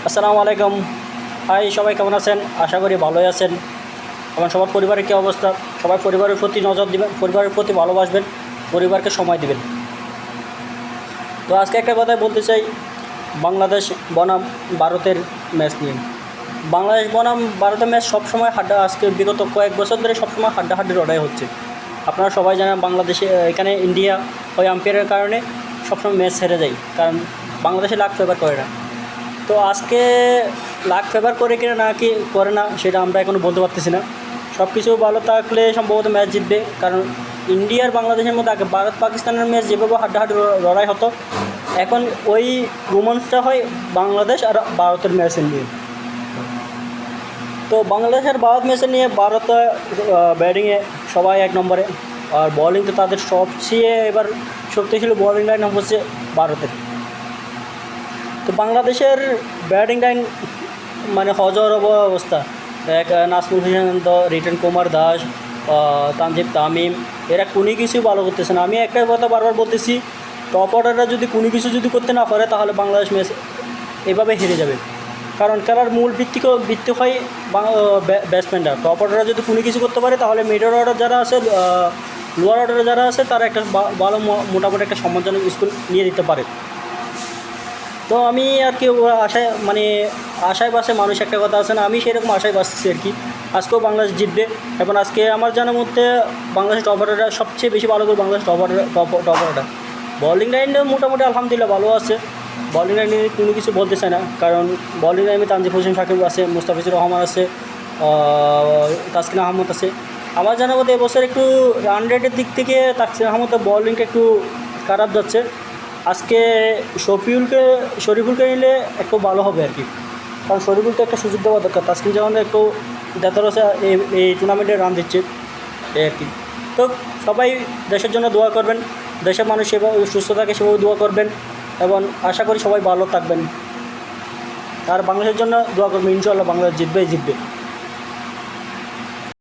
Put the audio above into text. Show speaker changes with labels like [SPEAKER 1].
[SPEAKER 1] আসসালামু আলাইকুম। হাই, সবাই কেমন আছেন? আশা করি ভালোই আছেন। এবং সবার পরিবারের কী অবস্থা? সবাই পরিবারের প্রতি নজর দিবেন, পরিবারের প্রতি ভালোবাসবেন, পরিবারকে সময় দিবেন। তো আজকে একটা কথাই বলতে চাই, বাংলাদেশ বনাম ভারতের ম্যাচ নিয়ে। বাংলাদেশ বনাম ভারতের ম্যাচ সবসময় আজকে বিগত কয়েক বছর ধরে সবসময় হাড্ডাহাড্ডি লড়াই হচ্ছে। আপনারা সবাই জানেন বাংলাদেশে এখানে ইন্ডিয়া ওই আম্পায়ারের কারণে সবসময় ম্যাচ হেরে যায়, কারণ বাংলাদেশে লাক ফেভার করে না। তো আজকে লাক ফেভার করে কিনা না কি করে না সেটা আমরা এখনও বলতে পারতেছি না। সব কিছু ভালো থাকলে সম্ভবত ম্যাচ জিতবে, কারণ ইন্ডিয়ার বাংলাদেশের মধ্যে আগে ভারত পাকিস্তানের ম্যাচ যেভাবে হাড্ডাহাড্ডি লড়াই হতো, এখন ওই রোমান্সটা হয় বাংলাদেশ আর ভারতের ম্যাচে নিয়ে। তো বাংলাদেশ আর ভারত ম্যাচে নিয়ে ভারত ব্যাটিংয়ে সবাই এক নম্বরে, আর বলিং তো তাদের সবচেয়ে এবার শক্তিশালী বলিং লাইন হচ্ছে ভারতের। তো বাংলাদেশের ব্যাটিং লাইন মানে হজরব অবস্থা। এক নাজমুল হোসেন, তো রিটন কুমার দাস, তানজিব তামিম, এরা কোনো কিছুই ভালো করতেছে না। আমি একটা কথা বারবার বলতেছি, টপ অর্ডাররা যদি কোনো কিছু যদি করতে না পারে তাহলে বাংলাদেশ ম্যাচ এভাবে হেরে যাবে, কারণ খেলার মূল ভিত্তি হয় ব্যাটসম্যানরা। টপ অর্ডাররা যদি কোনো কিছু করতে পারে তাহলে মিডল অর্ডার যারা আছে, লোয়ার অর্ডারে যারা আছে, তারা একটা ভালো মোটামুটি একটা সম্মানজনক স্কোর নিয়ে দিতে পারে। তো আমি আর কি আশায় বাসে মানুষ একটা কথা আছে না, আমি সেরকম আশায় বাসতেছি আর কি। আজকেও বাংলাদেশ জিতবে, এবং আজকে আমার জানার মধ্যে বাংলাদেশ টপ অর্ডাররা সবচেয়ে বেশি ভালো করে বাংলাদেশ টপ অর্ডার। বলিং লাইনে মোটামুটি আলহামদুলিল্লাহ ভালো আছে। বলিং লাইনে কোনো কিছু বলতে চাই না, কারণ বলিং লাইনে তানজিব হোসেন সাকিব আছে, মুস্তাফিজুর রহমান আছে, তাসকিন আহমদ আছে। আমার জানার মধ্যে এবছর একটু রান রেটের দিক থেকে তাসকিন আহমদের বলিংটা একটু খারাপ যাচ্ছে। আজকে শরীফুলকে নিলে একটু ভালো হবে আর কি, কারণ শরীফুলকে একটা সুযোগ দেওয়া দরকার। তাসকিন যেমন একটু দেতারসে এই টুর্নামেন্টে রান দিচ্ছে এই আর কি। তো সবাই দেশের জন্য দোয়া করবেন, দেশের মানুষ সেভাবে সুস্থ থাকে সেভাবে দোয়া করবেন, এবং আশা করি সবাই ভালো থাকবেন। আর বাংলাদেশের জন্য দোয়া করবেন, ইনশাআল্লাহ বাংলাদেশ জিতবে।